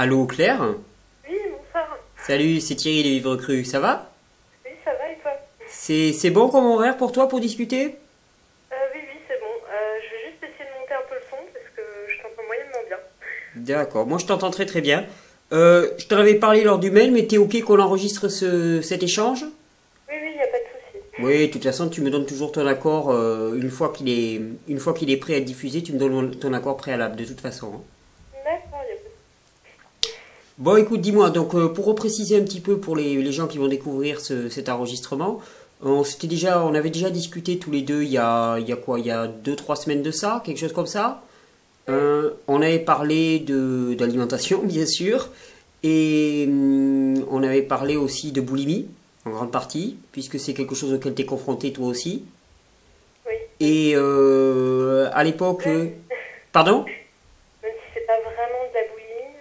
Allô Claire? Oui, bonsoir. Salut, c'est Thierry de Vivre Cru, ça va? Oui, ça va et toi? C'est bon comme horaire pour toi pour discuter? Oui, oui, c'est bon. Je vais juste essayer de monter un peu le son parce que je t'entends moyennement bien. D'accord, moi je t'entends très très bien. Je t'en avais parlé lors du mail, mais t'es ok qu'on enregistre cet échange? Oui, oui, il n'y a pas de souci. Oui, de toute façon tu me donnes toujours ton accord une fois qu'il est prêt à être diffusé, tu me donnes ton accord préalable de toute façon, hein. D'accord, il n'y a pas de Bon, écoute, dis-moi, donc pour repréciser un petit peu pour les gens qui vont découvrir cet enregistrement, on avait déjà discuté tous les deux il y a quoi, il y a 2, 3 semaines de ça, quelque chose comme ça. On avait parlé d'alimentation, bien sûr, et on avait parlé aussi de boulimie, en grande partie, puisque c'est quelque chose auquel tu es confronté toi aussi. oui. Et à l'époque... Même, Pardon? même si c'est pas vraiment de la boulimie,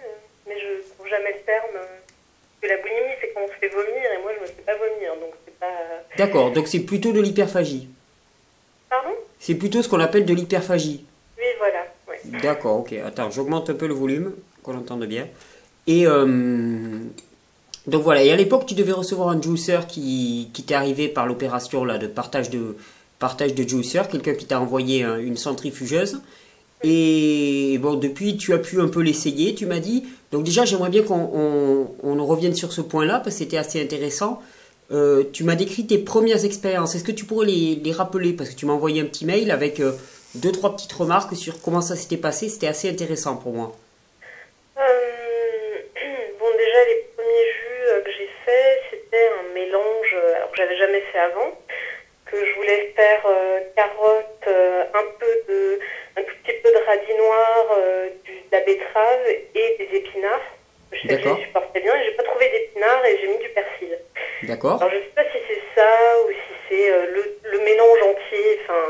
mais je trouve jamais le terme. Parce que la boulimie, c'est quand on se fait vomir et moi, je me fais pas vomir, donc c'est pas. D'accord, donc c'est plutôt de l'hyperphagie. Pardon? C'est plutôt ce qu'on appelle de l'hyperphagie. Oui, voilà. Oui. D'accord, ok. Attends, j'augmente un peu le volume, qu'on entende bien. Et donc voilà, et à l'époque, tu devais recevoir un juicer qui t'est arrivé par l'opération là de partage de juicer, quelqu'un qui t'a envoyé une centrifugeuse. Et bon, depuis, tu as pu un peu l'essayer, tu m'as dit. Donc déjà, j'aimerais bien qu'on revienne sur ce point-là, parce que c'était assez intéressant. Tu m'as décrit tes premières expériences. Est-ce que tu pourrais les rappeler? Parce que tu m'as envoyé un petit mail avec 2, 3 petites remarques sur comment ça s'était passé. C'était assez intéressant pour moi. Bon, déjà, les premiers jus que j'ai faits, c'était un mélange, alors que j'avais jamais fait avant, que je voulais faire carottes, un tout petit peu de radis noir, de la betterave et des épinards. Je sais que je D'accord, les supportais bien et j'ai pas trouvé d'épinards et j'ai mis du persil. d'accord. Alors je sais pas si c'est ça ou si c'est le mélange entier, enfin,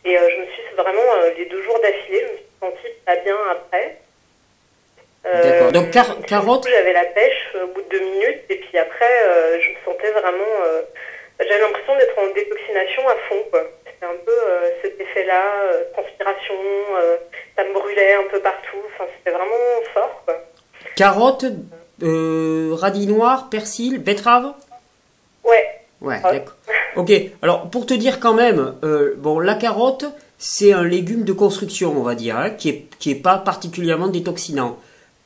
et je me suis vraiment, les 2 jours d'affilée, je me suis sentie pas bien après. D'accord. Donc Du coup, carottes, j'avais la pêche au bout de 2 minutes et puis après, je me sentais vraiment. J'avais l'impression d'être en détoxination à fond, quoi. C'était un peu cet effet-là, transpiration, ça me brûlait un peu partout. Enfin, c'était vraiment fort, quoi. carottes, radis noir, persil, betterave. Ouais. Ouais, Ah, d'accord. Ok, alors pour te dire quand même, bon, la carotte, c'est un légume de construction, on va dire, hein, qui est pas particulièrement détoxinant.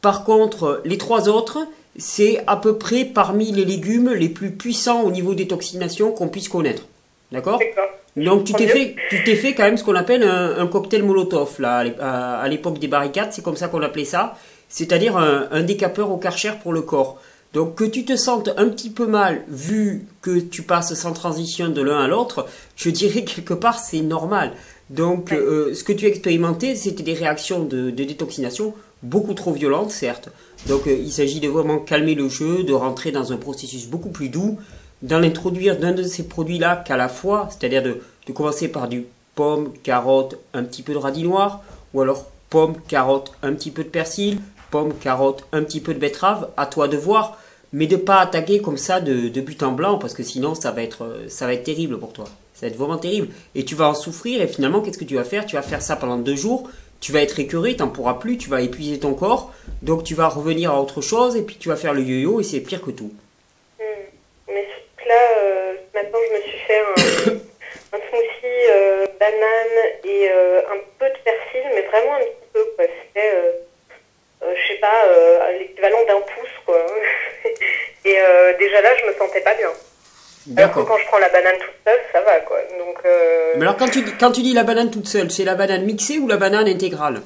Par contre, les 3 autres, c'est à peu près parmi les légumes les plus puissants au niveau détoxination qu'on puisse connaître. D'accord? d'accord. Donc Tant mieux. tu t'es fait quand même ce qu'on appelle un cocktail Molotov, là, à l'époque des barricades, c'est comme ça qu'on appelait ça, c'est-à-dire un décapeur au Karcher pour le corps. Donc que tu te sentes un petit peu mal vu que tu passes sans transition de l'un à l'autre, je dirais quelque part c'est normal. Donc Ouais. ce que tu as expérimenté, c'était des réactions de détoxination beaucoup trop violentes, certes. Donc il s'agit de vraiment calmer le jeu, de rentrer dans un processus beaucoup plus doux, d'en introduire d'un de ces produits-là qu'à la fois, c'est-à-dire de commencer par du pomme, carotte, un petit peu de radis noir, ou alors pomme, carotte, un petit peu de persil, pomme, carotte, un petit peu de betterave, à toi de voir, mais de pas attaquer comme ça de but en blanc, parce que sinon ça va être terrible pour toi. Ça va être vraiment terrible. Et tu vas en souffrir, et finalement, qu'est-ce que tu vas faire? Tu vas faire ça pendant 2 jours, tu vas être écœuré, t'en pourras plus, tu vas épuiser ton corps, donc tu vas revenir à autre chose, et puis tu vas faire le yo-yo, et c'est pire que tout. Mais surtout que là, maintenant, je me suis fait un smoothie banane et un peu de persil, mais vraiment un petit peu, quoi. C'était, je sais pas, l'équivalent d'un pouce, quoi. Et déjà là, je me sentais pas bien. Alors que D'accord. quand je prends la banane toute seule, ça va, quoi. Donc, Mais alors quand tu dis la banane toute seule, c'est la banane mixée ou la banane intégrale?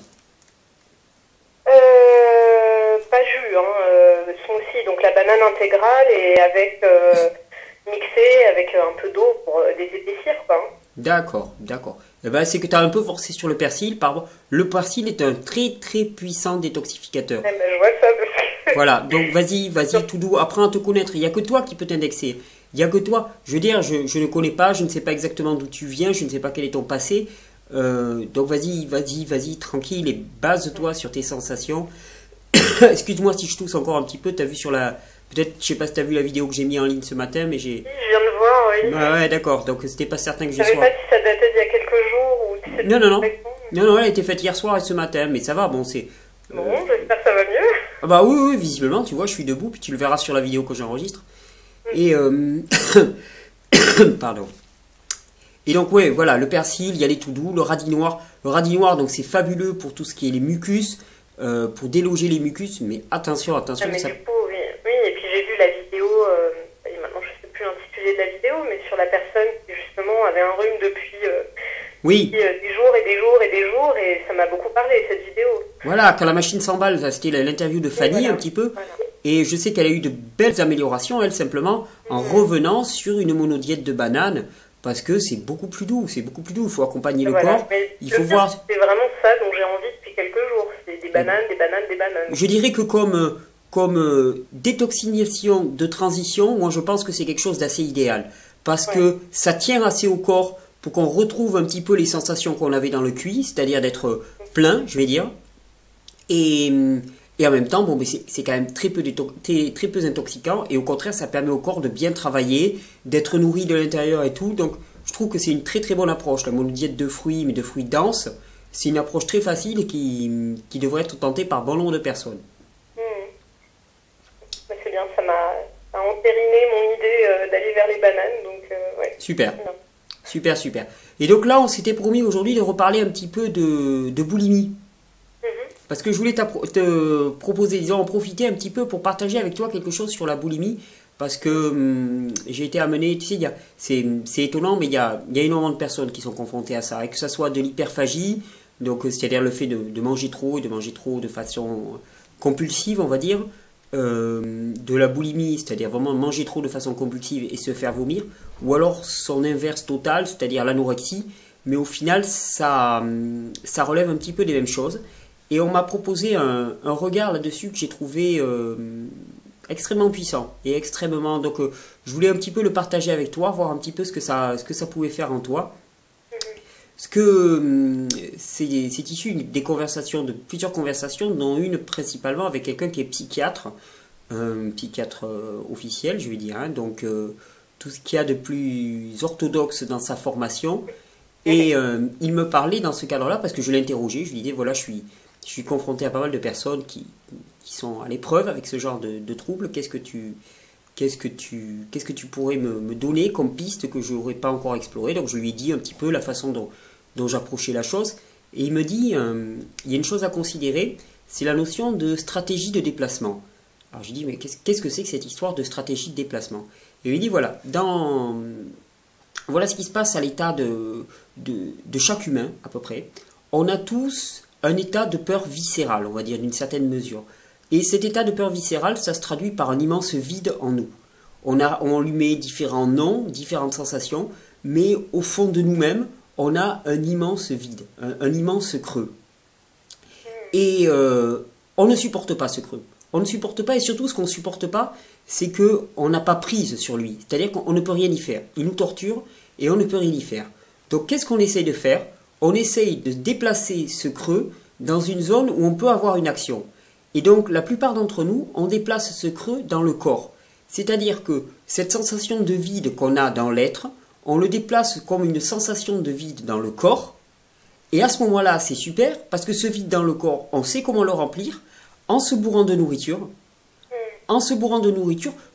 pas jus, hein, smoothie, donc la banane intégrale et avec mixée avec un peu d'eau pour les épaissir, quoi, hein. D'accord, d'accord. Eh ben, c'est que tu as un peu forcé sur le persil. Pardon. Le persil est un très très puissant détoxificateur. Eh ben, je vois ça parce que Voilà, donc vas-y, tout doux, apprends à te connaître. Il n'y a que toi qui peux t'indexer. Il n'y a que toi. Je veux dire, je ne connais pas, je ne sais pas exactement d'où tu viens, je ne sais pas quel est ton passé. Donc vas-y, tranquille et base-toi sur tes sensations. Excuse-moi si je tousse encore un petit peu, t'as vu sur la... Peut-être, je sais pas si t'as vu la vidéo que j'ai mis en ligne ce matin, mais j'ai... si, je viens de voir, oui. Ouais, d'accord, donc c'était pas certain que Je je savais sois... pas si ça datait d'il y a quelques jours ou si c'était Non, non, tout non. récent. Non, non, elle a été faite hier soir et ce matin, mais ça va, bon, c'est... Bon, j'espère que ça va mieux. Ah bah oui, oui, visiblement, tu vois, je suis debout, puis tu le verras sur la vidéo que j'enregistre. Et pardon. Et donc ouais, voilà, le persil, il y a les tout doux, le radis noir. Le radis noir, donc c'est fabuleux pour tout ce qui est les mucus, pour déloger les mucus, mais attention, attention. Ah, mais Ça... du coup, oui, oui, et puis j'ai vu la vidéo, et maintenant je sais plus l'intitulé de la vidéo, mais sur la personne qui justement avait un rhume depuis Oui, des jours et des jours et des jours, et ça m'a beaucoup parlé cette vidéo. voilà, quand la machine s'emballe, c'était l'interview de Fanny voilà. un petit peu. Voilà. Et je sais qu'elle a eu de belles améliorations, elle, simplement, en revenant sur une monodiète de banane, parce que c'est beaucoup plus doux, c'est beaucoup plus doux. Il faut accompagner le Voilà. corps, Mais il le faut pire, voir... c'est vraiment ça dont j'ai envie depuis quelques jours. C'est des bananes, des bananes, des bananes. Je dirais que comme détoxination de transition, moi je pense que c'est quelque chose d'assez idéal. Parce Ouais. que ça tient assez au corps pour qu'on retrouve un petit peu les sensations qu'on avait dans le cuit, c'est-à-dire d'être plein, je vais dire. Et, et en même temps, bon, mais c'est quand même très peu intoxicant. Et au contraire, ça permet au corps de bien travailler, d'être nourri de l'intérieur et tout. Donc je trouve que c'est une très très bonne approche. La monodiète de fruits, mais de fruits denses, c'est une approche très facile et qui devrait être tentée par bon nombre de personnes. Mais c'est bien, ça a entériné mon idée d'aller vers les bananes, donc ouais. Super, Bien. super, super. Et donc là, on s'était promis aujourd'hui de reparler un petit peu de boulimie. Parce que je voulais te proposer, disons, en profiter un petit peu pour partager avec toi quelque chose sur la boulimie. Parce que j'ai été amené, tu sais, c'est étonnant, mais il y a énormément de personnes qui sont confrontées à ça. Et que ce soit de l'hyperphagie, donc c'est-à-dire le fait de manger trop, et de manger trop de façon compulsive, on va dire. De la boulimie, c'est-à-dire vraiment manger trop de façon compulsive et se faire vomir. Ou alors son inverse total, c'est-à-dire l'anorexie. Mais au final, ça relève un petit peu des mêmes choses. Et on m'a proposé un regard là-dessus que j'ai trouvé extrêmement puissant et extrêmement. Donc, je voulais un petit peu le partager avec toi, voir un petit peu ce que ça pouvait faire en toi. Ce que c'est issu des conversations, de plusieurs conversations, dont une principalement avec quelqu'un qui est psychiatre, psychiatre officiel, je vais dire. Hein, donc, tout ce qu'il y a de plus orthodoxe dans sa formation. Et il me parlait dans ce cadre-là parce que je l'interrogeais. Je lui disais voilà, je suis confronté à pas mal de personnes qui sont à l'épreuve avec ce genre de troubles. Qu'est-ce que tu pourrais me donner comme piste que je n'aurais pas encore exploré? Donc je lui ai dit un petit peu la façon dont j'approchais la chose. Et il me dit, il y a une chose à considérer, c'est la notion de stratégie de déplacement. Alors je lui dis, mais qu'est-ce que c'est que cette histoire de stratégie de déplacement? Et il me dit, voilà, voilà ce qui se passe à l'état de chaque humain, à peu près. On a tous un état de peur viscérale, on va dire, d'une certaine mesure. Et cet état de peur viscérale, ça se traduit par un immense vide en nous. On lui met différents noms, différentes sensations, mais au fond de nous-mêmes, on a un immense vide, un immense creux. Et on ne supporte pas ce creux. On ne supporte pas, et surtout ce qu'on ne supporte pas, c'est qu'on n'a pas prise sur lui. C'est-à-dire qu'on ne peut rien y faire. Il nous torture et on ne peut rien y faire. Donc qu'est-ce qu'on essaye de faire? On essaye de déplacer ce creux dans une zone où on peut avoir une action. Et donc la plupart d'entre nous, on déplace ce creux dans le corps. C'est-à-dire que cette sensation de vide qu'on a dans l'être, on le déplace comme une sensation de vide dans le corps. Et à ce moment-là, c'est super, parce que ce vide dans le corps, on sait comment le remplir, en se bourrant de nourriture,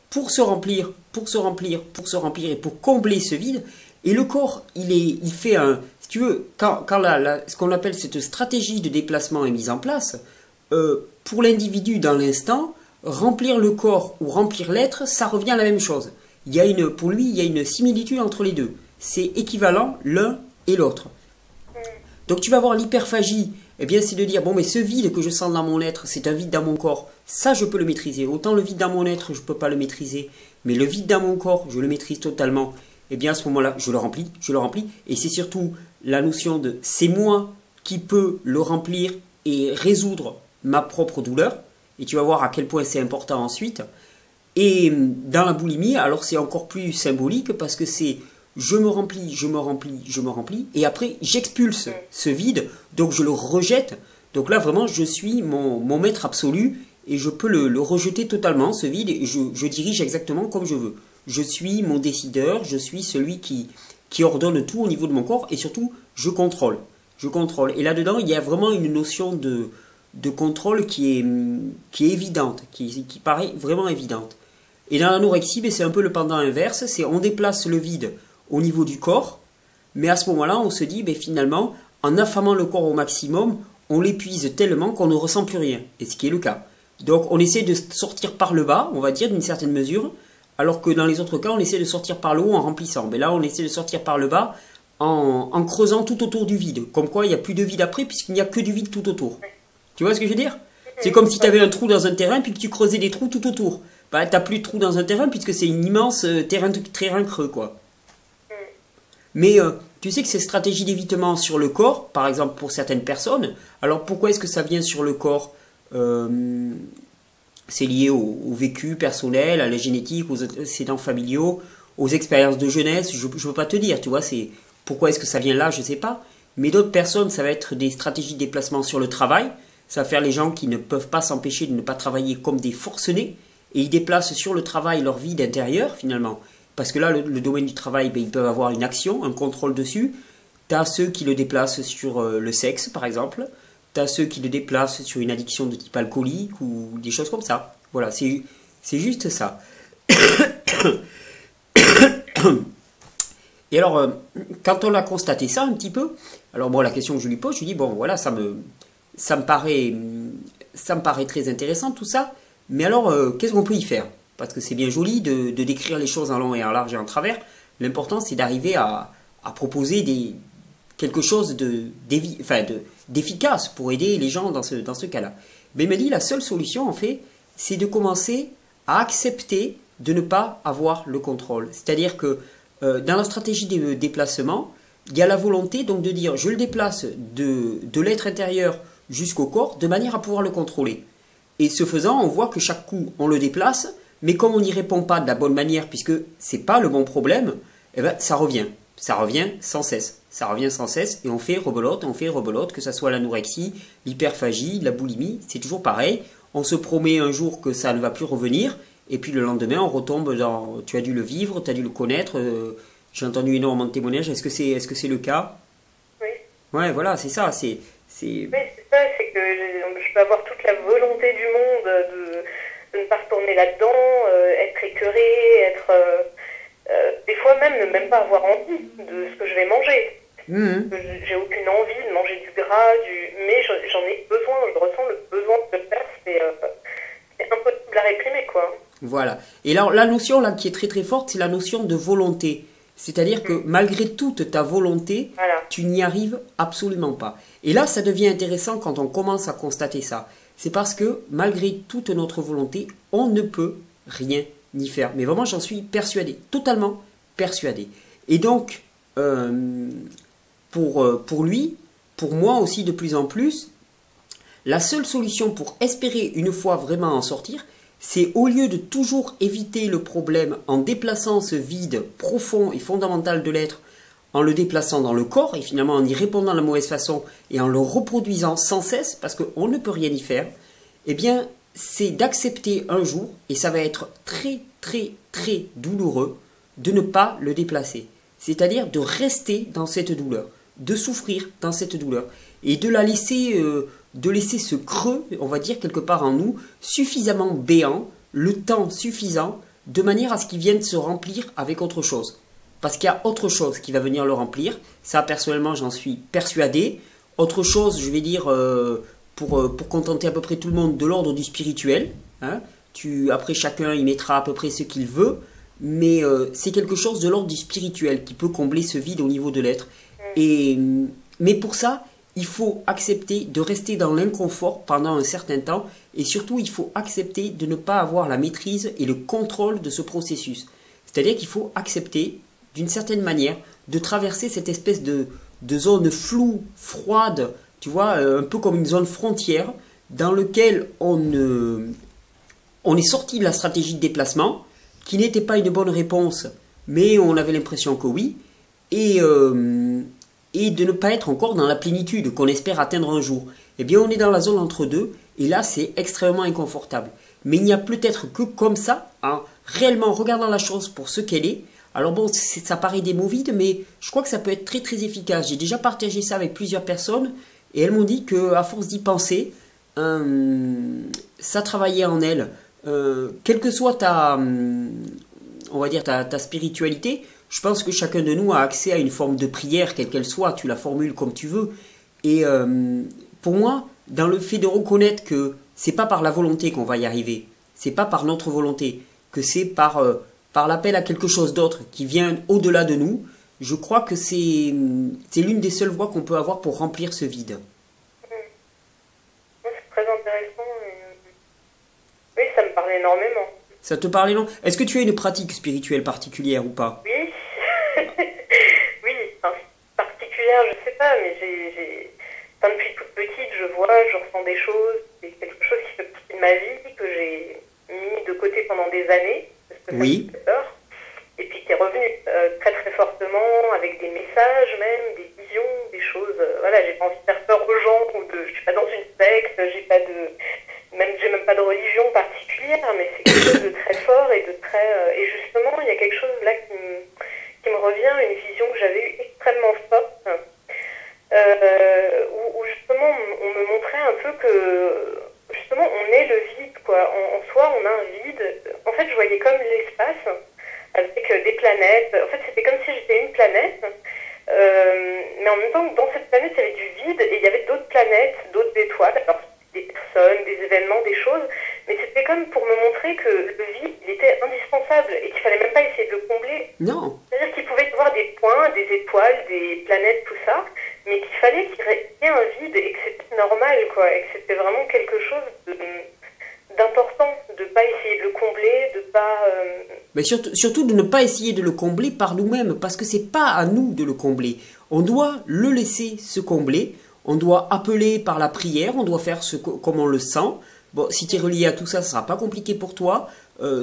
pour se remplir, et pour combler ce vide. Et le corps, il fait un... Si tu veux, quand ce qu'on appelle cette stratégie de déplacement est mise en place, pour l'individu dans l'instant, remplir le corps ou remplir l'être, ça revient à la même chose. Pour lui, il y a une similitude entre les deux. C'est équivalent l'un et l'autre. Donc tu vas voir l'hyperphagie, eh bien c'est de dire, bon mais ce vide que je sens dans mon être, c'est un vide dans mon corps, ça je peux le maîtriser. Autant le vide dans mon être, je ne peux pas le maîtriser, mais le vide dans mon corps, je le maîtrise totalement. Eh bien à ce moment-là, je le remplis, et c'est surtout la notion de c'est moi qui peux le remplir et résoudre ma propre douleur, et tu vas voir à quel point c'est important ensuite. Et dans la boulimie, alors c'est encore plus symbolique parce que c'est je me remplis, et après j'expulse ce vide, donc je le rejette. Donc là vraiment je suis mon maître absolu et je peux le rejeter totalement ce vide et je dirige exactement comme je veux. Je suis mon décideur, je suis celui qui ordonne tout au niveau de mon corps et surtout je contrôle. Et là-dedans il y a vraiment une notion de contrôle qui est évidente, qui paraît vraiment évidente. Et dans l'anorexie, ben, c'est un peu le pendant inverse, c'est on déplace le vide au niveau du corps, mais à ce moment-là, on se dit, ben, finalement, en affamant le corps au maximum, on l'épuise tellement qu'on ne ressent plus rien, et ce qui est le cas. Donc on essaie de sortir par le bas, on va dire, d'une certaine mesure, alors que dans les autres cas, on essaie de sortir par le haut en remplissant. Mais là, on essaie de sortir par le bas en creusant tout autour du vide. Comme quoi, il n'y a plus de vide après, puisqu'il n'y a que du vide tout autour. Tu vois ce que je veux dire? C'est comme si tu avais un trou dans un terrain, puis que tu creusais des trous tout autour. Bah, tu n'as plus de trou dans un terrain, puisque c'est un immense terrain creux, quoi. Mais tu sais que ces stratégies d'évitement sur le corps, par exemple pour certaines personnes, alors pourquoi est-ce que ça vient sur le corps? C'est lié au vécu personnel, à la génétique, aux antécédents familiaux, aux expériences de jeunesse, je ne peux pas te dire, tu vois, c'est pourquoi est-ce que ça vient là, je ne sais pas. Mais d'autres personnes, ça va être des stratégies de déplacement sur le travail, ça va faire les gens qui ne peuvent pas s'empêcher de ne pas travailler comme des forcenés, et ils déplacent sur le travail leur vie d'intérieur, finalement. Parce que là, le domaine du travail, ben, ils peuvent avoir une action, un contrôle dessus. Tu as ceux qui le déplacent sur le sexe, par exemple. Tu as ceux qui le déplacent sur une addiction de type alcoolique ou des choses comme ça. Voilà, c'est juste ça. Et alors, quand on a constaté ça un petit peu, alors bon, la question que je lui pose, je lui dis, bon, voilà, ça me paraît très intéressant tout ça, mais alors, qu'est-ce qu'on peut y faire? Parce que c'est bien joli de décrire les choses en long et en large et en travers. L'important, c'est d'arriver à proposer quelque chose d'efficace pour aider les gens dans ce cas-là. Mais il m'a dit, la seule solution, en fait, c'est de commencer à accepter de ne pas avoir le contrôle. C'est-à-dire que dans la stratégie de déplacement, il y a la volonté donc de dire, je le déplace de l'être intérieur jusqu'au corps, de manière à pouvoir le contrôler. Et ce faisant, on voit que chaque coup, on le déplace, mais comme on n'y répond pas de la bonne manière, puisque c'est pas le bon problème, eh ben, ça revient sans cesse. Ça revient sans cesse, et on fait rebelote, que ça soit l'anorexie, l'hyperphagie, la boulimie, c'est toujours pareil. On se promet un jour que ça ne va plus revenir, et puis le lendemain, on retombe dans... Tu as dû le vivre, tu as dû le connaître, j'ai entendu énormément de témoignages, est-ce que c'est le cas? Oui. Ouais, voilà, c'est ça, Oui, c'est ça, c'est que je peux avoir toute la volonté du monde de ne pas retourner là-dedans, être écœuré, des fois même ne même pas avoir envie de ce que je vais manger. J'ai aucune envie de manger du gras, mais j'en ai besoin, je ressens le besoin de le faire, c'est impossible à réprimer, quoi. Voilà. Et là, la notion là qui est très très forte, c'est la notion de volonté. C'est-à-dire que malgré toute ta volonté, voilà, tu n'y arrives absolument pas. Et là, ça devient intéressant quand on commence à constater ça. C'est parce que malgré toute notre volonté, on ne peut rien y faire. Mais vraiment, j'en suis persuadé, totalement persuadé. Et donc, pour lui, pour moi aussi de plus en plus, la seule solution pour espérer une fois vraiment en sortir, c'est au lieu de toujours éviter le problème en déplaçant ce vide profond et fondamental de l'être, en le déplaçant dans le corps et finalement en y répondant de la mauvaise façon et en le reproduisant sans cesse, parce qu'on ne peut rien y faire, eh bien, c'est d'accepter un jour, et ça va être très très très douloureux, de ne pas le déplacer. C'est-à-dire de rester dans cette douleur, de souffrir dans cette douleur, et de la laisser... de laisser ce creux, on va dire, quelque part en nous, suffisamment béant, le temps suffisant, de manière à ce qu'il vienne se remplir avec autre chose. Parce qu'il y a autre chose qui va venir le remplir. Ça, personnellement, j'en suis persuadé. Autre chose, je vais dire, pour contenter à peu près tout le monde, de l'ordre du spirituel. Hein. Après, chacun y mettra à peu près ce qu'il veut. Mais c'est quelque chose de l'ordre du spirituel qui peut combler ce vide au niveau de l'être. Mais pour ça... il faut accepter de rester dans l'inconfort pendant un certain temps et surtout il faut accepter de ne pas avoir la maîtrise et le contrôle de ce processus. C'est-à-dire qu'il faut accepter d'une certaine manière de traverser cette espèce de zone floue, froide, tu vois, un peu comme une zone frontière dans laquelle on est sorti de la stratégie de déplacement qui n'était pas une bonne réponse mais on avait l'impression que oui et de ne pas être encore dans la plénitude qu'on espère atteindre un jour. Eh bien, on est dans la zone entre deux, et là, c'est extrêmement inconfortable. Mais il n'y a peut-être que comme ça, en réellement regardant la chose pour ce qu'elle est. Alors bon, ça paraît des mots vides, mais je crois que ça peut être très très efficace. J'ai déjà partagé ça avec plusieurs personnes, et elles m'ont dit qu'à force d'y penser, ça travaillait en elle, quelle que soit on va dire ta spiritualité, je pense que chacun de nous a accès à une forme de prière, quelle qu'elle soit, tu la formules comme tu veux. Et pour moi, dans le fait de reconnaître que c'est pas par la volonté qu'on va y arriver, c'est pas par notre volonté, que c'est par l'appel à quelque chose d'autre qui vient au-delà de nous, je crois que c'est l'une des seules voies qu'on peut avoir pour remplir ce vide. C'est très intéressant. Oui, ça me parle énormément. Ça te parle, non? Est-ce que tu as une pratique spirituelle particulière ou pas? Oui, oui, enfin, particulière, je sais pas, mais enfin, depuis toute petite, je vois, je ressens des choses, c'est quelque chose qui fait partie de ma vie, que j'ai mis de côté pendant des années, parce que ça me Oui, fait peur, et puis qui est revenu très très fortement, avec des messages même, des visions, des choses, voilà, j'ai pas envie de faire peur aux gens, je suis pas dans une secte, j'ai même pas de religion particulière, mais c'est quelque chose de très fort et de très, et justement, il y a quelque chose là qui me revient, une vision que j'avais eue extrêmement forte, où justement on me montrait un peu que justement on est le vide, quoi. En soi, on a un vide. En fait, je voyais comme l'espace avec des planètes. En fait, c'était comme si j'étais une planète, mais en même temps, dans cette planète, il y avait du vide et il y avait d'autres planètes, d'autres étoiles. Alors, des personnes, des événements, des choses, mais c'était comme pour me montrer que le vide, il était indispensable et qu'il fallait même pas essayer de le combler. non. C'est-à-dire qu'il pouvait y avoir des points, des étoiles, des planètes, tout ça, mais qu'il fallait qu'il y ait un vide et que c'était normal, quoi, et que c'était vraiment quelque chose d'important, de pas essayer de le combler, de pas... Mais surtout de ne pas essayer de le combler par nous-mêmes, parce que c'est pas à nous de le combler. On doit le laisser se combler, on doit appeler par la prière, on doit faire comme on le sent. Bon, si tu es relié à tout ça, ça sera pas compliqué pour toi.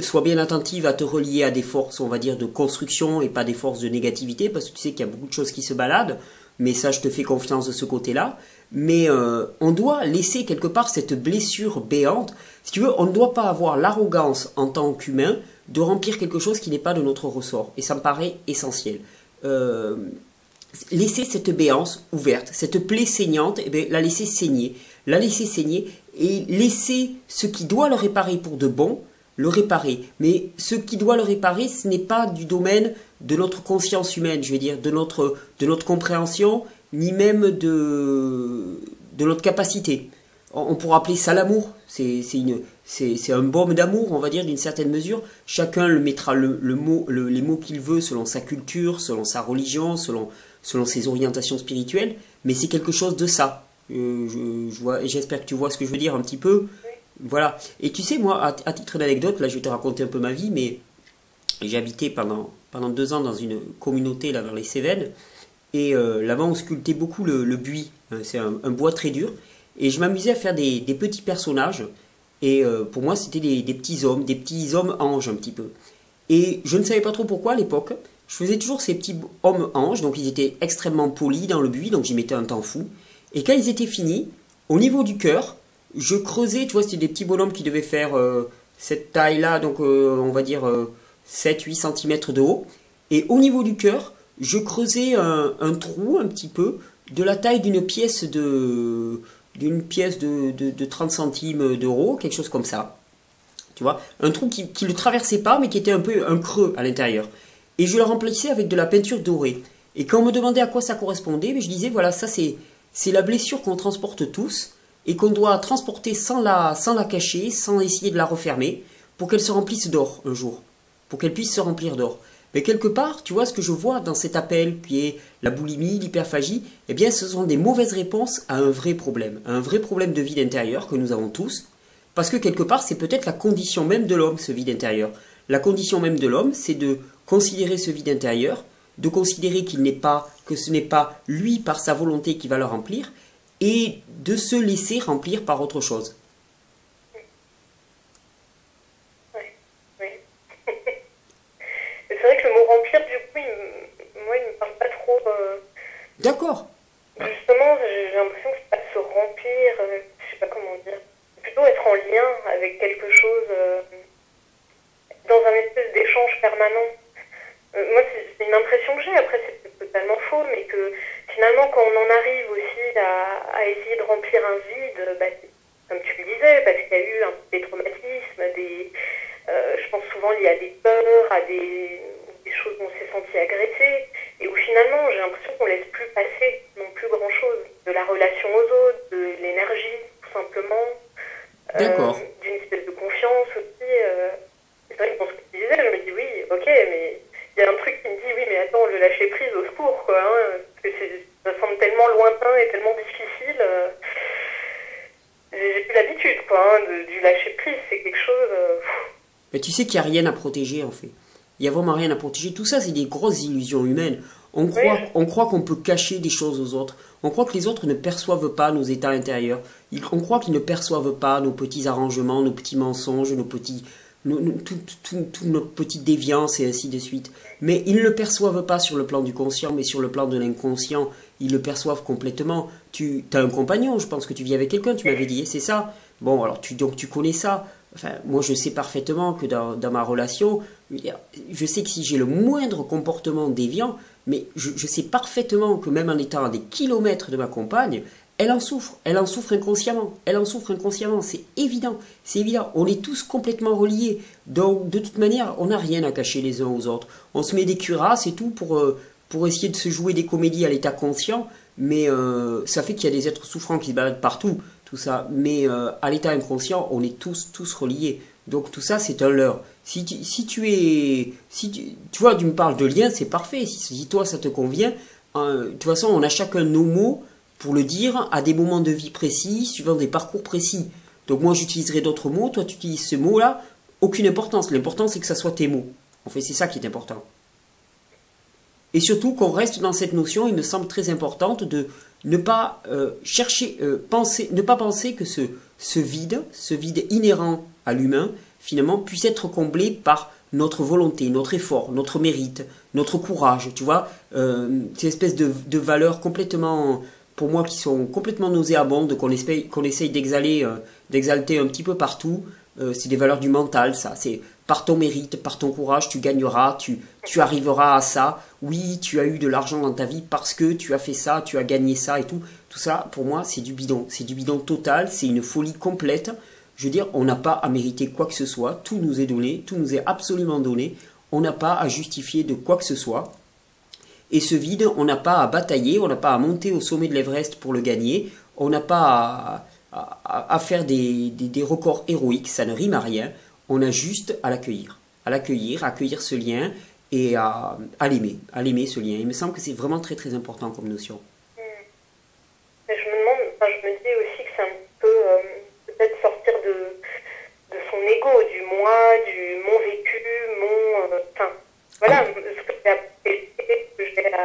Sois bien attentive à te relier à des forces, on va dire, de construction et pas des forces de négativité, parce que tu sais qu'il y a beaucoup de choses qui se baladent, mais ça, je te fais confiance de ce côté-là. Mais on doit laisser quelque part cette blessure béante. Si tu veux, on ne doit pas avoir l'arrogance en tant qu'humain de remplir quelque chose qui n'est pas de notre ressort. Et ça me paraît essentiel. Laisser cette béance ouverte, cette plaie saignante, eh bien, la laisser saigner. La laisser saigner et laisser ce qui doit le réparer pour de bon, le réparer. Mais ce qui doit le réparer, ce n'est pas du domaine de notre conscience humaine, je veux dire, de notre compréhension, ni même de notre capacité. On pourrait appeler ça l'amour. C'est un baume d'amour, on va dire, d'une certaine mesure. Chacun le mettra les mots qu'il veut selon sa culture, selon sa religion, selon ses orientations spirituelles. Mais c'est quelque chose de ça. J'espère que tu vois ce que je veux dire un petit peu. Voilà. Et tu sais, moi, à titre d'anecdote, là, je vais te raconter un peu ma vie, mais j'ai habité pendant 2 ans dans une communauté là vers les Cévennes. Et là-bas, on sculptait beaucoup le buis. C'est un bois très dur. Et je m'amusais à faire des petits personnages. Et pour moi, c'était des petits hommes anges un petit peu. Et je ne savais pas trop pourquoi à l'époque. Je faisais toujours ces petits hommes anges. Donc ils étaient extrêmement polis dans le buis. Donc j'y mettais un temps fou. Et quand ils étaient finis, au niveau du cœur, je creusais. Tu vois, c'était des petits bonhommes qui devaient faire cette taille-là. Donc on va dire 7-8 cm de haut. Et au niveau du cœur, je creusais un trou un petit peu de la taille d'une pièce de 30 centimes d'euros, quelque chose comme ça. Tu vois, un trou qui ne le traversait pas, mais qui était un peu un creux à l'intérieur. Et je le remplissais avec de la peinture dorée. Et quand on me demandait à quoi ça correspondait, je disais, voilà, ça c'est la blessure qu'on transporte tous, et qu'on doit transporter sans la cacher, sans essayer de la refermer, pour qu'elle se remplisse d'or un jour. Pour qu'elle puisse se remplir d'or. Mais quelque part, tu vois, ce que je vois dans cet appel qui est la boulimie, l'hyperphagie, eh bien, ce sont des mauvaises réponses à un vrai problème de vide intérieur que nous avons tous, parce que quelque part, c'est peut-être la condition même de l'homme, ce vide intérieur. La condition même de l'homme, c'est de considérer ce vide intérieur, de considérer que ce n'est pas lui par sa volonté qui va le remplir, et de se laisser remplir par autre chose. C'est vrai que le mot remplir, du coup, moi, il me parle pas trop. D'accord. Justement, j'ai l'impression que c'est pas se remplir, je sais pas comment dire. Plutôt être en lien avec quelque chose, dans un espèce d'échange permanent. Moi, c'est une impression que j'ai, après c'est peut-être totalement faux, mais que finalement, quand on en arrive aussi à essayer de remplir un vide, comme tu disais, parce qu'il y a eu un peu des traumatismes, je pense souvent liés à des peurs, à des choses où on s'est senti agressé, et où finalement j'ai l'impression qu'on laisse plus passer non plus grand chose, de la relation aux autres, de l'énergie tout simplement, D'accord. d'une espèce de confiance aussi. C'est vrai que dans ce que tu disais, je me dis oui, ok, mais il y a un truc qui me dit oui, mais attends, le lâcher prise au secours, quoi, hein, parce que ça semble tellement lointain et tellement difficile. J'ai plus l'habitude, quoi, hein, du lâcher prise, c'est quelque chose. Mais tu sais qu'il n'y a rien à protéger en fait. Il n'y a vraiment rien à protéger. Tout ça, c'est des grosses illusions humaines. Oui, On croit qu'on peut cacher des choses aux autres. On croit que les autres ne perçoivent pas nos états intérieurs. On croit qu'ils ne perçoivent pas nos petits arrangements, nos petits mensonges, toute notre petite déviance et ainsi de suite. Mais ils ne le perçoivent pas sur le plan du conscient, mais sur le plan de l'inconscient, ils le perçoivent complètement. Tu as un compagnon, je pense que tu vis avec quelqu'un, tu m'avais dit, c'est ça. Bon, alors donc tu connais ça. Enfin, moi, je sais parfaitement que dans ma relation, je sais que si j'ai le moindre comportement déviant, mais je sais parfaitement que même en étant à des kilomètres de ma compagne, elle en souffre inconsciemment, c'est évident, on est tous complètement reliés, donc de toute manière, on n'a rien à cacher les uns aux autres, on se met des cuirasses et tout pour essayer de se jouer des comédies à l'état conscient, mais ça fait qu'il y a des êtres souffrants qui se baladent partout, tout ça, mais à l'état inconscient, on est tous reliés. Donc tout ça, c'est un leurre. Tu vois, tu me parles de lien, c'est parfait. Si toi, ça te convient, de toute façon, on a chacun nos mots pour le dire à des moments de vie précis, suivant des parcours précis. Donc moi, j'utiliserai d'autres mots, toi, tu utilises ce mot-là, aucune importance. L'important, c'est que ça soit tes mots. En fait, c'est ça qui est important. Et surtout qu'on reste dans cette notion, il me semble très importante de ne pas ne pas penser que ce vide inhérent à l'humain, finalement, puisse être comblé par notre volonté, notre effort, notre mérite, notre courage, tu vois, ces espèces de valeurs complètement, pour moi, qui sont complètement nauséabondes, qu'on essaye d'exalter un petit peu partout. C'est des valeurs du mental, ça. C'est par ton mérite, par ton courage, tu gagneras, tu arriveras à ça. Oui, tu as eu de l'argent dans ta vie parce que tu as fait ça, tu as gagné ça et tout. Tout ça, pour moi, c'est du bidon. C'est du bidon total, c'est une folie complète. Je veux dire, on n'a pas à mériter quoi que ce soit. Tout nous est donné, tout nous est absolument donné. On n'a pas à justifier de quoi que ce soit. Et ce vide, on n'a pas à batailler, on n'a pas à monter au sommet de l'Everest pour le gagner. On n'a pas à faire des records héroïques, ça ne rime à rien. On a juste à l'accueillir, à accueillir ce lien et à l'aimer ce lien. Il me semble que c'est vraiment très très important comme notion. Mais je me demande, enfin, je me dis aussi que c'est un peu peut-être sortir de son ego, du moi, du mon vécu, enfin, voilà, ce que j'ai appris, que j'ai à...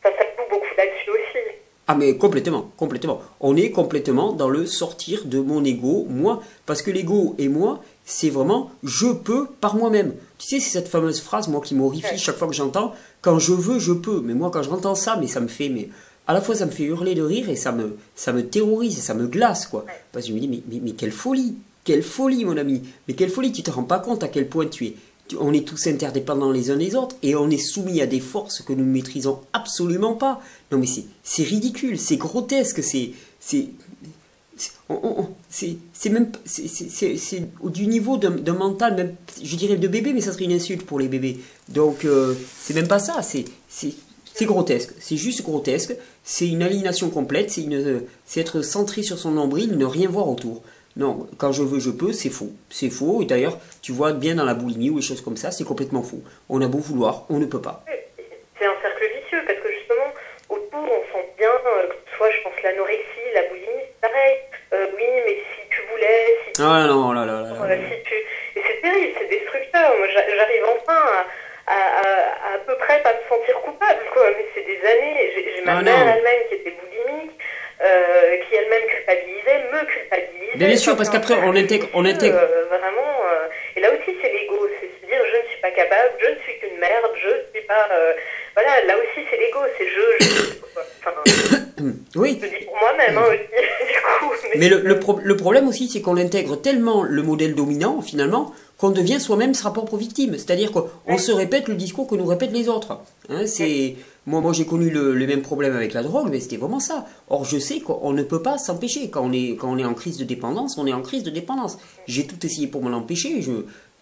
Enfin, ça joue beaucoup là-dessus aussi. Ah mais complètement. On est complètement dans le sortir de mon ego, moi, parce que l'ego et moi, c'est vraiment je peux par moi-même. Tu sais, c'est cette fameuse phrase, moi, qui m'horrifie chaque fois que j'entends, quand je veux, je peux. Mais moi, quand j'entends ça, mais ça me fait, mais à la fois ça me fait hurler de rire et ça me terrorise et ça me glace, quoi. Parce que je me dis, mais quelle folie, mon ami, mais quelle folie, tu te rends pas compte à quel point on est tous interdépendants les uns des autres et on est soumis à des forces que nous ne maîtrisons absolument pas. Non mais c'est ridicule, c'est grotesque, c'est même c'est du niveau d'un mental même, je dirais de bébé, mais ça serait une insulte pour les bébés. Donc c'est même pas ça, c'est grotesque, c'est juste grotesque, c'est une aliénation complète, c'est être centré sur son nombril, ne rien voir autour. Non, quand je veux, je peux, c'est faux. C'est faux, et d'ailleurs, tu vois bien dans la boulimie ou les choses comme ça, c'est complètement faux. On a beau vouloir, on ne peut pas. C'est un cercle vicieux, parce que justement, autour, on sent bien, que ce soit, je pense, l'anorexie, la boulimie, c'est pareil. Oui, mais si tu voulais, si tu... Ah non, là. Si tu... Et c'est terrible, c'est destructeur. Moi, j'arrive enfin à peu près pas me sentir coupable, quoi. Mais c'est des années. J'ai ma mère elle-même qui était boulimique, qui elle-même me culpabilisait. Bien sûr, parce qu'après, on intègre... Vraiment, et là aussi, c'est l'ego. C'est se dire, je ne suis pas capable, je ne suis qu'une merde, je ne suis pas... voilà, là aussi, c'est l'ego, c'est oui. Je le dis pour moi-même, hein, aussi, du coup. Mais le problème aussi, c'est qu'on intègre tellement le modèle dominant, finalement, qu'on devient soi-même sa propre victime. C'est-à-dire qu'on se répète le discours que nous répètent les autres. Hein, Moi j'ai connu le même problème avec la drogue, mais c'était vraiment ça. Or, je sais qu'on ne peut pas s'empêcher. Quand on est en crise de dépendance, on est en crise de dépendance. J'ai tout essayé pour m'en empêcher. Je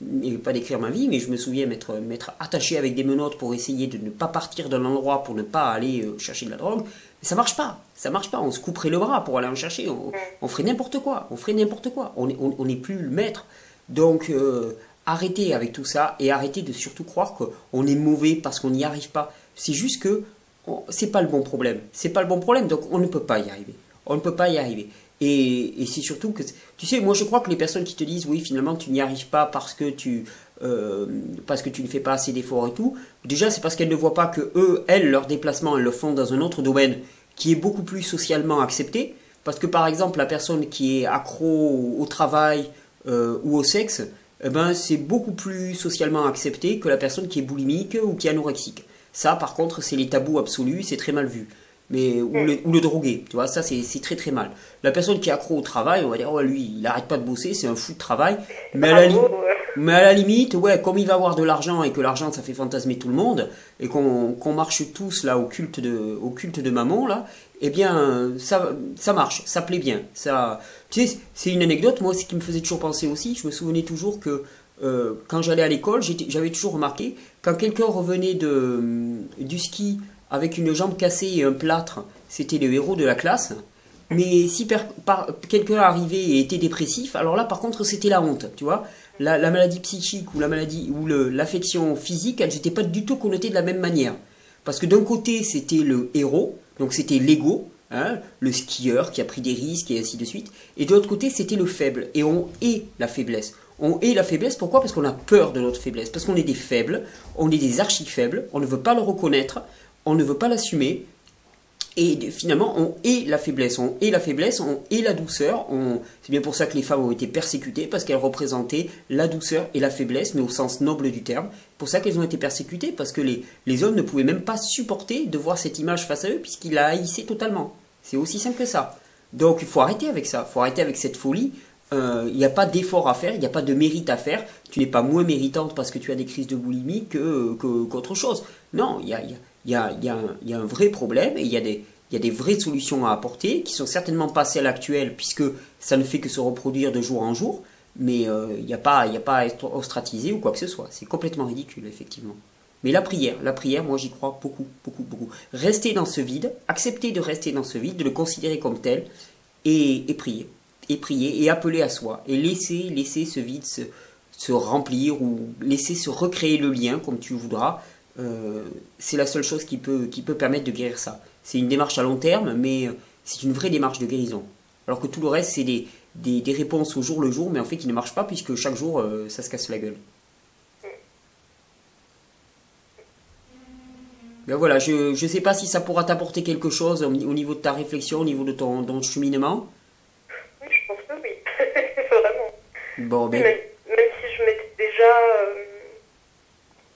ne vais pas décrire ma vie, mais je me souviens m'être attaché avec des menottes pour essayer de ne pas partir d'un endroit, pour ne pas aller chercher de la drogue. Mais ça marche pas. Ça marche pas. On se couperait le bras pour aller en chercher. On ferait n'importe quoi. On ferait n'importe quoi. On n'est plus le maître. Donc, arrêtez avec tout ça et arrêtez de surtout croire qu'on est mauvais parce qu'on n'y arrive pas. C'est juste que c'est pas le bon problème. C'est pas le bon problème, donc on ne peut pas y arriver. On ne peut pas y arriver. Et c'est surtout que, tu sais, moi je crois que les personnes qui te disent, oui, finalement tu n'y arrives pas parce que tu ne fais pas assez d'efforts et tout, déjà c'est parce qu'elles ne voient pas que elles, leur déplacement, elles le font dans un autre domaine qui est beaucoup plus socialement accepté. Parce que par exemple, la personne qui est accro au travail ou au sexe, eh ben, c'est beaucoup plus socialement accepté que la personne qui est boulimique ou qui est anorexique. Ça, par contre, c'est les tabous absolus, c'est très mal vu. Mais, ou le drogué, tu vois, ça c'est très très mal. La personne qui est accro au travail, on va dire, ouais, lui, il n'arrête pas de bosser, c'est un fou de travail. Mais à la limite, ouais, comme il va avoir de l'argent et que l'argent ça fait fantasmer tout le monde, et qu'on marche tous là au culte de Mammon, là, eh bien, ça marche, ça plaît bien. Ça, tu sais, c'est une anecdote, moi, ce qui me faisait toujours penser aussi, je me souvenais toujours que quand j'allais à l'école, j'avais toujours remarqué, quand quelqu'un revenait du ski avec une jambe cassée et un plâtre, c'était le héros de la classe. Mais si quelqu'un arrivait et était dépressif, alors là, par contre, c'était la honte, tu vois. La maladie psychique ou l'affection physique, elles n'étaient pas du tout connotées de la même manière. Parce que d'un côté, c'était le héros, donc c'était l'ego, hein, le skieur qui a pris des risques et ainsi de suite. Et de l'autre côté, c'était le faible. Et on hait la faiblesse. On hait la faiblesse, pourquoi? Parce qu'on a peur de notre faiblesse. Parce qu'on est des faibles, on est des archi-faibles, on ne veut pas le reconnaître, on ne veut pas l'assumer. Et finalement, on hait la faiblesse, on hait la douceur. C'est bien pour ça que les femmes ont été persécutées, parce qu'elles représentaient la douceur et la faiblesse, mais au sens noble du terme. C'est pour ça qu'elles ont été persécutées, parce que les hommes ne pouvaient même pas supporter de voir cette image face à eux, puisqu'ils la haïssaient totalement. C'est aussi simple que ça. Donc il faut arrêter avec ça, il faut arrêter avec cette folie. Il n'y a pas d'effort à faire, il n'y a pas de mérite à faire. Tu n'es pas moins méritante parce que tu as des crises de boulimie qu'autre chose. Non, il y a un vrai problème et il y a des vraies solutions à apporter qui sont certainement pas celles actuelles puisque ça ne fait que se reproduire de jour en jour. Mais il n'y a pas à être ostratisé ou quoi que ce soit. C'est complètement ridicule, effectivement. Mais la prière, moi j'y crois beaucoup, beaucoup, beaucoup. Rester dans ce vide, accepter de rester dans ce vide, de le considérer comme tel et prier. Et prier et appeler à soi et laisser ce vide se remplir ou laisser se recréer le lien comme tu voudras. C'est la seule chose qui peut permettre de guérir ça. C'est une démarche à long terme, mais c'est une vraie démarche de guérison. Alors que tout le reste, c'est des réponses au jour le jour, mais en fait qui ne marchent pas puisque chaque jour, ça se casse la gueule. Ben voilà, je ne sais pas si ça pourra t'apporter quelque chose au niveau de ta réflexion, au niveau de ton cheminement. Oui, je pense que oui. Vraiment. Bon, ben... Même si je m'étais déjà,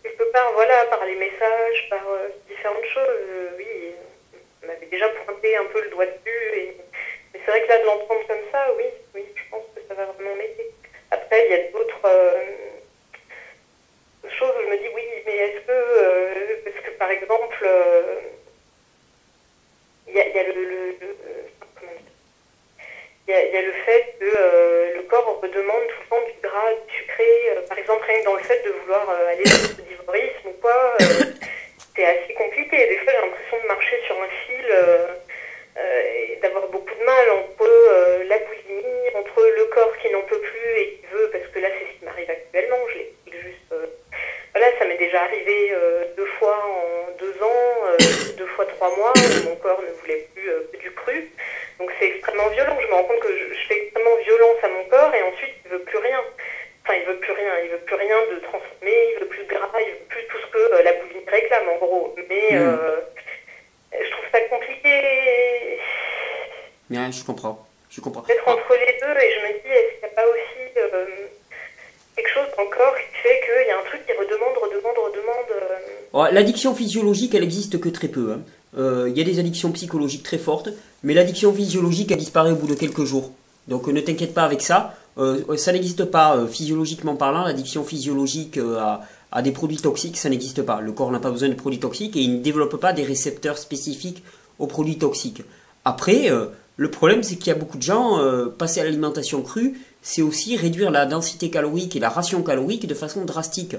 quelque part, voilà, par les messages, par différentes choses, oui, on m'avait déjà pointé un peu le doigt dessus. Mais c'est vrai que là, de l'entendre comme ça, oui, je pense que ça va vraiment m'aider. Après, il y a d'autres choses où je me dis, oui, mais est-ce que, parce que par exemple, il y a comment dire, il y a le fait que le corps redemande tout le temps du gras, du sucré. Par exemple, rien que dans le fait de vouloir aller dans le divorisme ou quoi, c'est assez compliqué. Des fois, j'ai l'impression de marcher sur un fil et d'avoir beaucoup de mal entre la boulimie, entre le corps qui n'en peut plus et qui veut, parce que là, c'est ce qui m'arrive actuellement. Je l'explique juste. Voilà, ça m'est déjà arrivé 2 fois en 2 ans, 2 fois 3 mois, où mon corps ne voulait plus que du cru. Donc c'est extrêmement violent. Je me rends compte que je fais extrêmement violence à mon corps et ensuite il veut plus rien. Enfin, il veut plus rien de transformé, il veut plus de gras, il veut plus tout ce que la boulimie réclame en gros. Mais je trouve ça compliqué. Ouais, je comprends. D'être entre les deux et je me dis, est-ce qu'il n'y a pas aussi quelque chose dans le corps qui fait qu'il y a un truc qui redemande. Oh, l'addiction physiologique, elle existe que très peu. Il y a des addictions psychologiques très fortes, mais l'addiction physiologique, elle disparaît au bout de quelques jours. Donc ne t'inquiète pas avec ça. Ça n'existe pas physiologiquement parlant, l'addiction physiologique à des produits toxiques, ça n'existe pas. Le corps n'a pas besoin de produits toxiques et il ne développe pas des récepteurs spécifiques aux produits toxiques. Après, le problème, c'est qu'il y a beaucoup de gens, passer à l'alimentation crue, c'est aussi réduire la densité calorique et la ration calorique de façon drastique.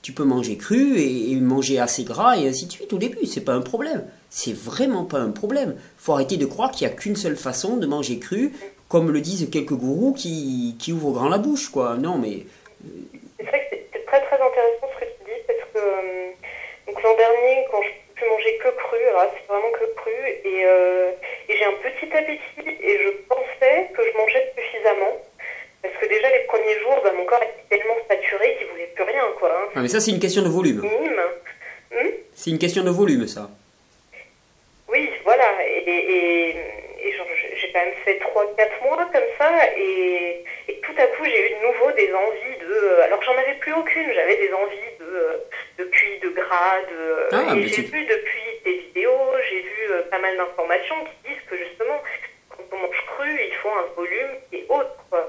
Tu peux manger cru et manger assez gras et ainsi de suite au début, c'est pas un problème. C'est vraiment pas un problème. Faut arrêter de croire qu'il n'y a qu'une seule façon de manger cru, comme le disent quelques gourous qui ouvrent grand la bouche, quoi. Non, mais... C'est vrai que c'est très très intéressant ce que tu dis, parce que donc l'an dernier, quand je pu manger que cru, alors c'est vraiment que cru, et j'ai un petit appétit, et je pensais que je mangeais suffisamment. Parce que déjà, les premiers jours, mon corps était tellement saturé qu'il voulait plus rien, quoi. Hein. Ah, mais ça, c'est une question de volume. Minime. C'est une question de volume, ça. Oui, voilà. Et genre, j'ai quand même fait 3-4 mois comme ça, et tout à coup, j'ai eu de nouveau des envies de... Alors que j'en avais plus aucune, j'avais des envies de cuit, de gras, et j'ai vu depuis tes vidéos, j'ai vu pas mal d'informations qui disent que justement, quand on mange cru, il faut un volume qui est haut, quoi.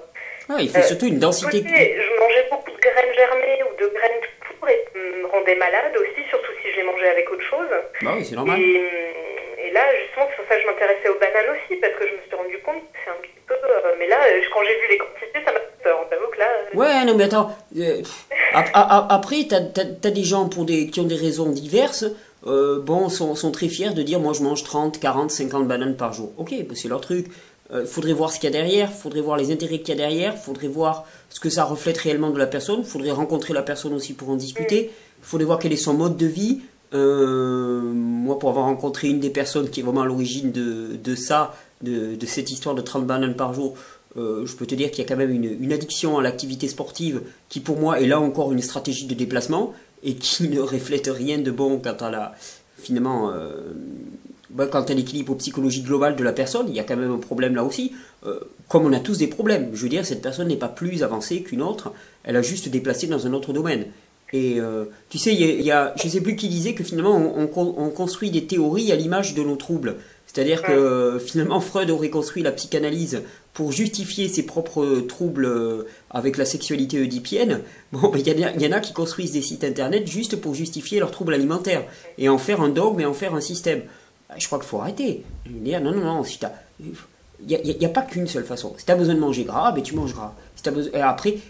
Ah, il faut surtout une densité. Je mangeais beaucoup de graines germées ou de graines tout court et ça me rendait malade aussi, surtout si je les mangeais avec autre chose. Bah oui, c'est normal. Et là, justement, c'est pour ça que je m'intéressais aux bananes aussi, parce que je me suis rendu compte que c'est un petit peu... mais là, quand j'ai vu les quantités, ça m'a fait peur. J'avoue que là... Ouais, non, mais attends. Après, t'as des gens qui ont des raisons diverses, sont très fiers de dire, moi, je mange 30, 40, 50 bananes par jour. Ok, bah, c'est leur truc. Faudrait voir ce qu'il y a derrière, faudrait voir les intérêts qu'il y a derrière, faudrait voir ce que ça reflète réellement de la personne, faudrait rencontrer la personne aussi pour en discuter, faudrait voir quel est son mode de vie. Moi, pour avoir rencontré une des personnes qui est vraiment à l'origine de cette histoire de 30 bananes par jour, je peux te dire qu'il y a quand même une addiction à l'activité sportive qui, pour moi, est là encore une stratégie de déplacement et qui ne reflète rien de bon quant à la, finalement, quant à l'équilibre psychologique global de la personne. Il y a quand même un problème là aussi. Comme on a tous des problèmes, je veux dire, cette personne n'est pas plus avancée qu'une autre, elle a juste déplacé dans un autre domaine. Et tu sais, je ne sais plus qui disait que finalement on construit des théories à l'image de nos troubles. C'est-à-dire que finalement Freud aurait construit la psychanalyse pour justifier ses propres troubles avec la sexualité oedipienne. Bon, ben, y en a qui construisent des sites internet juste pour justifier leurs troubles alimentaires et en faire un dogme et en faire un système. Je crois qu'il faut arrêter. Non, si il n'y a pas qu'une seule façon. Si tu as besoin de manger gras, ben tu manges gras. Si t'as besoin,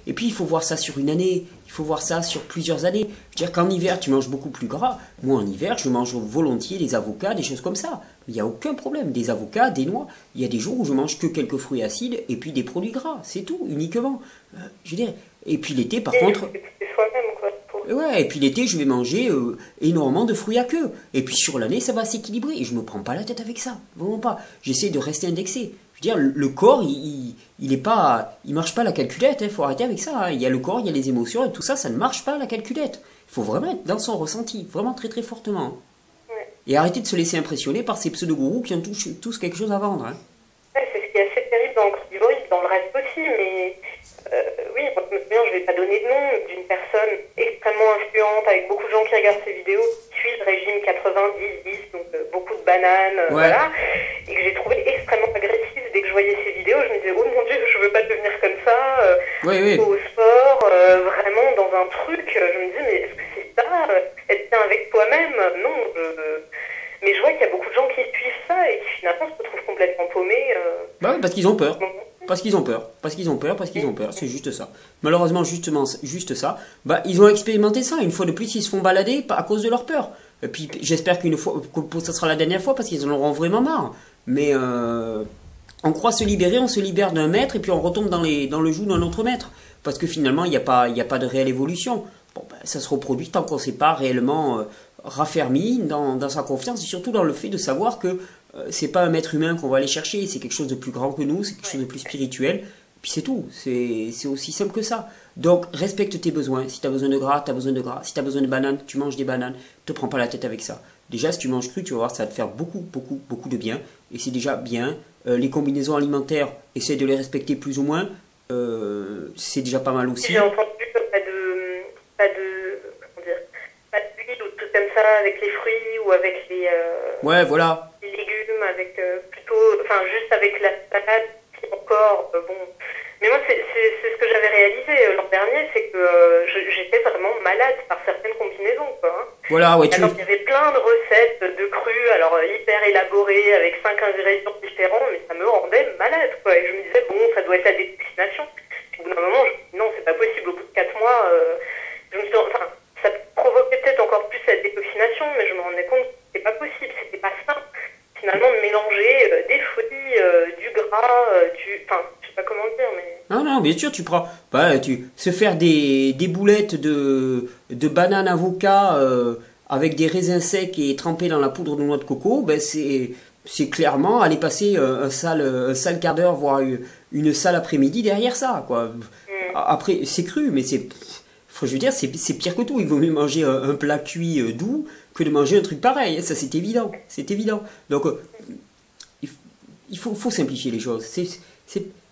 et puis il faut voir ça sur une année, il faut voir ça sur plusieurs années. Je veux dire qu'en hiver, tu manges beaucoup plus gras. Moi, en hiver, je mange volontiers des avocats, des choses comme ça. Il n'y a aucun problème. Des avocats, des noix. Il y a des jours où je mange que quelques fruits acides et puis des produits gras. C'est tout, uniquement. Je veux dire. Et puis l'été, par contre... Ouais, et puis l'été, je vais manger énormément de fruits à queue. Et puis sur l'année, ça va s'équilibrer. Et je me prends pas la tête avec ça. Vraiment pas. J'essaie de rester indexé. Je veux dire, le corps, il est pas... Il marche pas à la calculette. Il faut arrêter avec ça. Hein. Il y a le corps, il y a les émotions. Et tout ça, ça ne marche pas à la calculette. Il faut vraiment être dans son ressenti. Vraiment très très fortement. Ouais. Et arrêter de se laisser impressionner par ces pseudo-gourous qui ont tous quelque chose à vendre. Hein. Ouais, c'est ce qui est assez terrible dans le crudivorisme, dans le reste aussi. Mais... oui, moi, je me souviens, je ne vais pas donner de nom, d'une personne extrêmement influente, avec beaucoup de gens qui regardent ses vidéos, qui suit le régime 80-10-10, donc beaucoup de bananes, voilà, et que j'ai trouvé extrêmement agressive dès que je voyais ses vidéos. Je me disais, oh mon Dieu, je veux pas devenir comme ça, au sport, vraiment dans un truc. Je me disais, mais est-ce que c'est ça, être bien avec toi-même? Non, mais je vois qu'il y a beaucoup de gens qui suivent ça et qui finalement se retrouvent complètement paumés. Parce qu'ils ont peur. Parce qu'ils ont peur, c'est juste ça. Malheureusement, juste ça. Ils ont expérimenté ça. Une fois de plus, ils se font balader à cause de leur peur. Et puis, j'espère que ça sera la dernière fois parce qu'ils en auront vraiment marre. Mais on croit se libérer, on se libère d'un maître et puis on retombe dans le joug d'un autre maître. Parce que finalement, il n'y a pas de réelle évolution. Ça se reproduit tant qu'on ne s'est pas réellement raffermi dans sa confiance et surtout dans le fait de savoir que c'est pas un maître humain qu'on va aller chercher, c'est quelque chose de plus grand que nous, c'est quelque chose de plus spirituel, puis c'est tout, c'est aussi simple que ça. Donc respecte tes besoins, si tu as besoin de gras, tu as besoin de gras, si tu as besoin de bananes, tu manges des bananes, te prends pas la tête avec ça. Déjà si tu manges cru, tu vas voir, ça va te faire beaucoup de bien, et c'est déjà bien. Les combinaisons alimentaires, essaie de les respecter plus ou moins, c'est déjà pas mal aussi. J'ai entendu pas d'huile ou de trucs comme ça avec les fruits ou avec les... ouais, voilà. Légumes avec plutôt, juste avec la salade, encore, Mais moi, c'est ce que j'avais réalisé l'an dernier, c'est que j'étais vraiment malade par certaines combinaisons, quoi. Hein. Voilà, ouais, Alors, il y avait plein de recettes de crues, alors hyper élaborées, avec 5 ingrédients différents, mais ça me rendait malade, quoi. Et je me disais, bon, ça doit être la détoxination. Puis, au bout d'un moment, je me dis, non, c'est pas possible. Au bout de 4 mois, je me suis, enfin, ça provoquait peut-être encore plus cette détoxination, mais je me rendais compte que c'était pas possible, c'était pas sain. Finalement, de mélanger des fruits, du gras, enfin, je sais pas comment dire, mais... Non, non, bien sûr, tu prends. Bah, se faire des boulettes de bananes avocat avec des raisins secs et trempés dans la poudre de noix de coco, ben c'est clairement aller passer un sale quart d'heure, voire une sale après-midi derrière ça, quoi. Après, c'est cru, mais je veux dire, c'est pire que tout. Il vaut mieux manger un plat cuit doux que de manger un truc pareil. Ça, c'est évident. C'est évident. Donc, il faut simplifier les choses.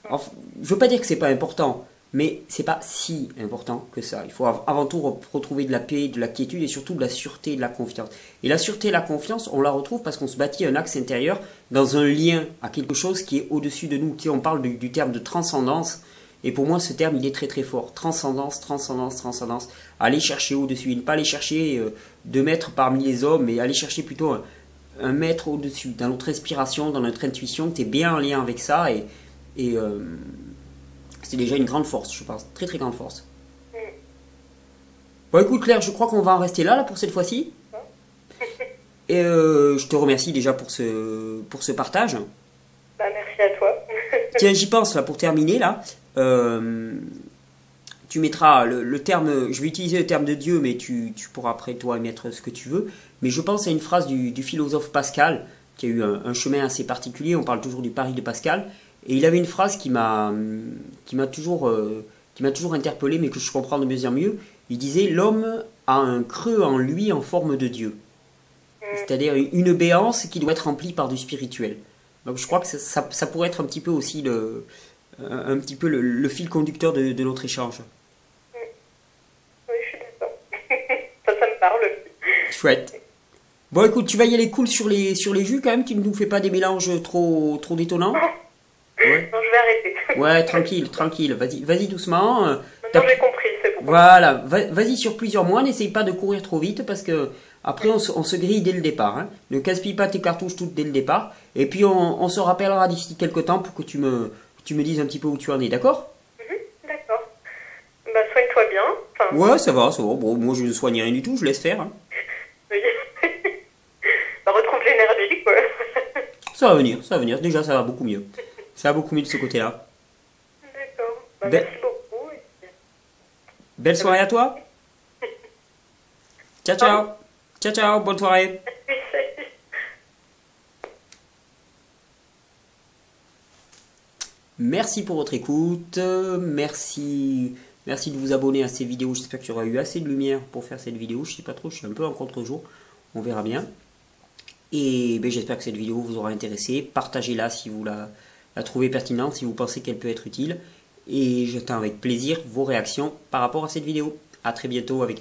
Enfin, je veux pas dire que c'est pas important, mais c'est pas si important que ça. Il faut avant tout retrouver de la paix, de la quiétude et surtout de la sûreté et de la confiance. Et la sûreté et la confiance, on la retrouve parce qu'on se bâtit un axe intérieur dans un lien à quelque chose qui est au-dessus de nous. On parle du terme de transcendance. Et pour moi, ce terme, il est très très fort. Transcendance, transcendance, transcendance. Aller chercher au-dessus. Ne pas aller chercher 2 mètres parmi les hommes, mais aller chercher plutôt un mètre au-dessus. Dans notre respiration, dans notre intuition, tu es bien en lien avec ça. Et c'est déjà une grande force, je pense. Très très grande force. Bon, écoute Claire, je crois qu'on va en rester là pour cette fois-ci. Et je te remercie déjà pour ce partage. Bah, merci à toi. Tiens, j'y pense là pour terminer là. Tu mettras le terme, je vais utiliser le terme de Dieu, mais tu pourras après toi mettre ce que tu veux. Mais je pense à une phrase du philosophe Pascal, qui a eu un chemin assez particulier. On parle toujours du pari de Pascal. Et il avait une phrase qui m'a toujours interpellé, mais que je comprends de mieux en mieux. Il disait: l'homme a un creux en lui en forme de Dieu. C'est-à-dire une béance qui doit être remplie par du spirituel. Donc je crois que ça pourrait être un petit peu aussi le fil conducteur de notre échange. Oui, je suis d'accord. Ça me parle. Chouette. Bon, écoute, tu vas y aller cool sur les jus quand même. Tu ne nous fais pas des mélanges trop détonnants. Ouais. Non, je vais arrêter. Ouais, tranquille. Vas-y doucement. Maintenant, j'ai compris, c'est bon. Voilà, vas-y sur plusieurs mois. N'essaye pas de courir trop vite parce que après on se grille dès le départ. Hein. Ne gaspille pas tes cartouches toutes dès le départ. Et puis on se rappellera d'ici quelques temps pour que tu me dises un petit peu où tu en es, d'accord? D'accord. Bah, soigne-toi bien. Enfin... Ouais, ça va. Bon, moi je ne soigne rien du tout, je laisse faire. Hein. Oui. Bah, retrouve l'énergie, quoi. Ça va venir. Déjà, ça va beaucoup mieux. Ça va beaucoup mieux de ce côté-là. D'accord. Bah, merci beaucoup. Belle soirée à toi. Ciao. Ciao, bonne soirée. Merci pour votre écoute. Merci de vous abonner à ces vidéos. J'espère que tu auras eu assez de lumière pour faire cette vidéo. Je sais pas trop, je suis un peu en contre-jour. On verra bien. Et ben, j'espère que cette vidéo vous aura intéressé. Partagez-la si vous la trouvez pertinente, si vous pensez qu'elle peut être utile. Et j'attends avec plaisir vos réactions par rapport à cette vidéo. A très bientôt avec